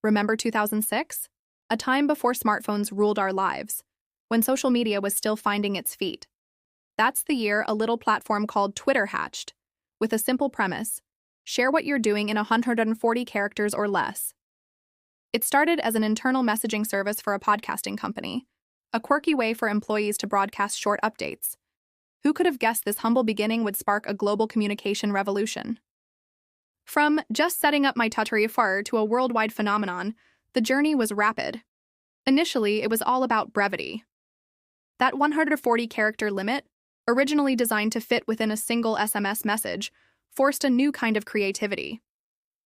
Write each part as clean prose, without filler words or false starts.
Remember 2006? A time before smartphones ruled our lives, when social media was still finding its feet. That's the year a little platform called Twitter hatched, with a simple premise: share what you're doing in 140 characters or less. It started as an internal messaging service for a podcasting company, a quirky way for employees to broadcast short updates. Who could have guessed this humble beginning would spark a global communication revolution? From just setting up my Twitter to a worldwide phenomenon, the journey was rapid. Initially, it was all about brevity. That 140-character limit, originally designed to fit within a single SMS message, forced a new kind of creativity.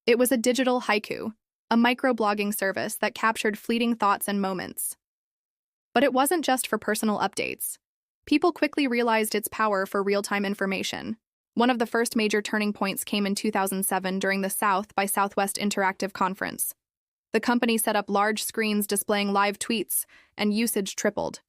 It was a digital haiku, a microblogging service that captured fleeting thoughts and moments. But it wasn't just for personal updates. People quickly realized its power for real-time information. One of the first major turning points came in 2007 during the South by Southwest Interactive Conference. The company set up large screens displaying live tweets, and usage tripled.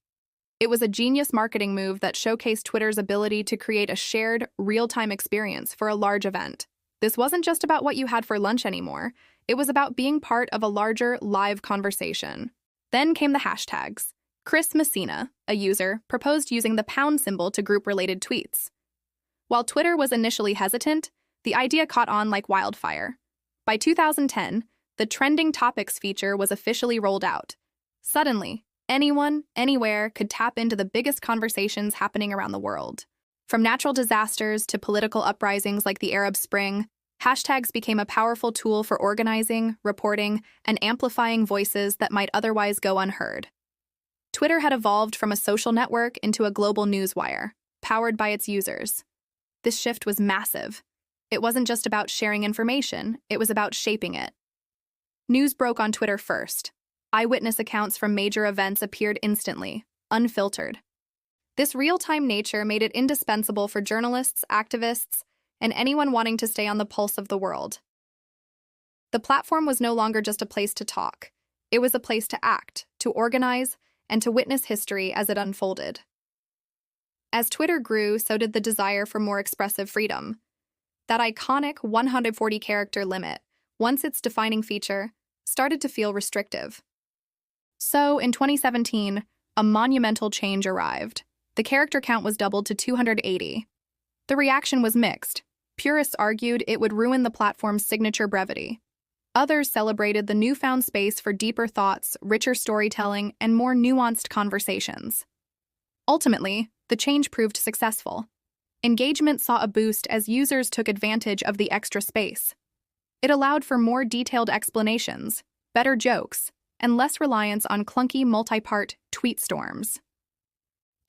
It was a genius marketing move that showcased Twitter's ability to create a shared, real-time experience for a large event. This wasn't just about what you had for lunch anymore. It was about being part of a larger, live conversation. Then came the hashtags. Chris Messina, a user, proposed using the pound symbol to group related tweets. While Twitter was initially hesitant, the idea caught on like wildfire. By 2010, the Trending Topics feature was officially rolled out. Suddenly, anyone, anywhere could tap into the biggest conversations happening around the world. From natural disasters to political uprisings like the Arab Spring, hashtags became a powerful tool for organizing, reporting, and amplifying voices that might otherwise go unheard. Twitter had evolved from a social network into a global newswire, powered by its users. This shift was massive. It wasn't just about sharing information, it was about shaping it. News broke on Twitter first. Eyewitness accounts from major events appeared instantly, unfiltered. This real-time nature made it indispensable for journalists, activists, and anyone wanting to stay on the pulse of the world. The platform was no longer just a place to talk. It was a place to act, to organize, and to witness history as it unfolded. As Twitter grew, so did the desire for more expressive freedom. That iconic 140-character limit, once its defining feature, started to feel restrictive. So, in 2017, a monumental change arrived. The character count was doubled to 280. The reaction was mixed. Purists argued it would ruin the platform's signature brevity. Others celebrated the newfound space for deeper thoughts, richer storytelling, and more nuanced conversations. Ultimately, the change proved successful. Engagement saw a boost as users took advantage of the extra space. It allowed for more detailed explanations, better jokes, and less reliance on clunky multi-part tweet storms.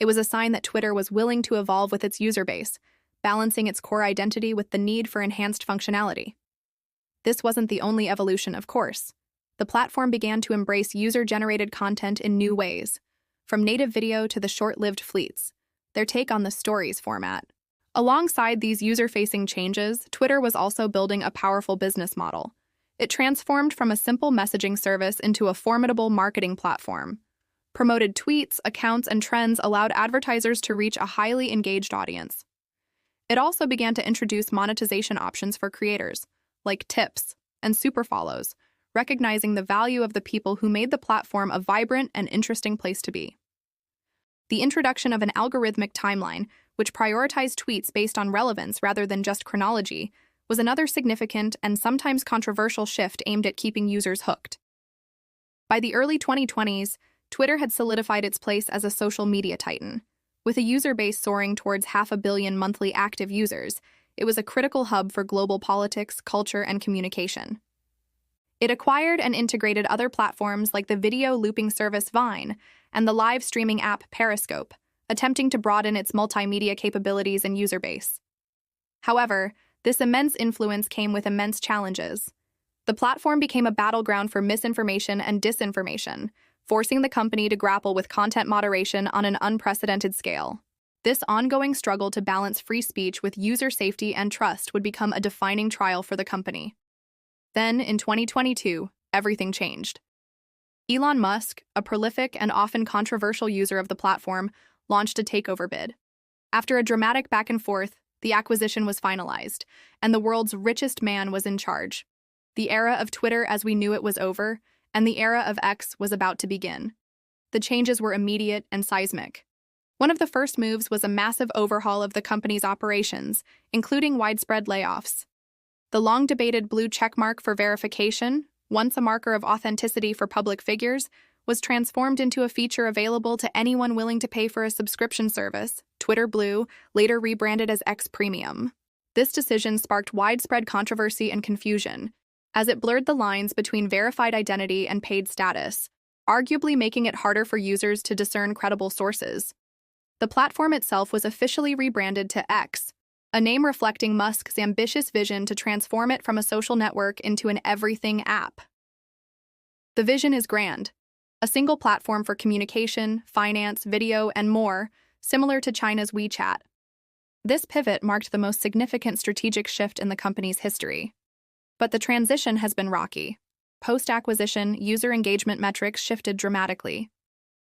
It was a sign that Twitter was willing to evolve with its user base, balancing its core identity with the need for enhanced functionality. This wasn't the only evolution, of course. The platform began to embrace user-generated content in new ways, from native video to the short-lived fleets, their take on the stories format. Alongside these user-facing changes, Twitter was also building a powerful business model. It transformed from a simple messaging service into a formidable marketing platform. Promoted tweets, accounts, and trends allowed advertisers to reach a highly engaged audience. It also began to introduce monetization options for creators, like tips and super follows, recognizing the value of the people who made the platform a vibrant and interesting place to be. The introduction of an algorithmic timeline, which prioritized tweets based on relevance rather than just chronology, was another significant and sometimes controversial shift aimed at keeping users hooked. By the early 2020s, Twitter had solidified its place as a social media titan. With a user base soaring towards 500 million monthly active users, it was a critical hub for global politics, culture, and communication. It acquired and integrated other platforms like the video looping service Vine and the live streaming app Periscope, attempting to broaden its multimedia capabilities and user base. However, this immense influence came with immense challenges. The platform became a battleground for misinformation and disinformation, forcing the company to grapple with content moderation on an unprecedented scale. This ongoing struggle to balance free speech with user safety and trust would become a defining trial for the company. Then, in 2022, everything changed. Elon Musk, a prolific and often controversial user of the platform, launched a takeover bid. After a dramatic back and forth, the acquisition was finalized, and the world's richest man was in charge. The era of Twitter as we knew it was over, and the era of X was about to begin. The changes were immediate and seismic. One of the first moves was a massive overhaul of the company's operations, including widespread layoffs. The long-debated blue checkmark for verification, once a marker of authenticity for public figures, was transformed into a feature available to anyone willing to pay for a subscription service, Twitter Blue, later rebranded as X Premium. This decision sparked widespread controversy and confusion, as it blurred the lines between verified identity and paid status, arguably making it harder for users to discern credible sources. The platform itself was officially rebranded to X, a name reflecting Musk's ambitious vision to transform it from a social network into an everything app. The vision is grand. A single platform for communication, finance, video, and more, similar to China's WeChat. This pivot marked the most significant strategic shift in the company's history. But the transition has been rocky. Post-acquisition, user engagement metrics shifted dramatically.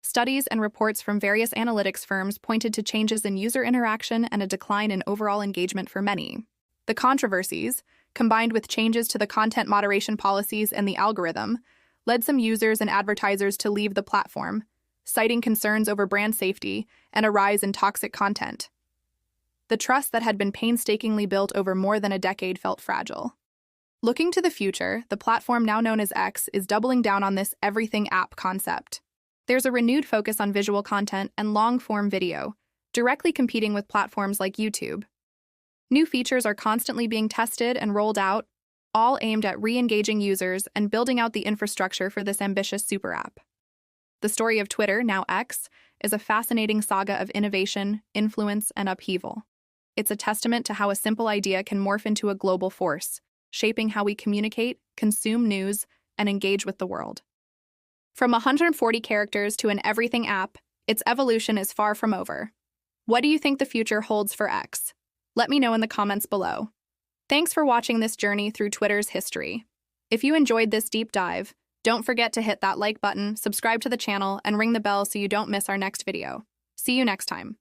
Studies and reports from various analytics firms pointed to changes in user interaction and a decline in overall engagement for many. The controversies, combined with changes to the content moderation policies and the algorithm, led some users and advertisers to leave the platform, citing concerns over brand safety and a rise in toxic content. The trust that had been painstakingly built over more than a decade felt fragile. Looking to the future, the platform now known as X is doubling down on this everything app concept. There's a renewed focus on visual content and long-form video, directly competing with platforms like YouTube. New features are constantly being tested and rolled out, all aimed at re-engaging users and building out the infrastructure for this ambitious super app. The story of Twitter, now X, is a fascinating saga of innovation, influence, and upheaval. It's a testament to how a simple idea can morph into a global force, shaping how we communicate, consume news, and engage with the world. From 140 characters to an everything app, its evolution is far from over. What do you think the future holds for X? Let me know in the comments below. Thanks for watching this journey through Twitter's history. If you enjoyed this deep dive, don't forget to hit that like button, subscribe to the channel, and ring the bell so you don't miss our next video. See you next time.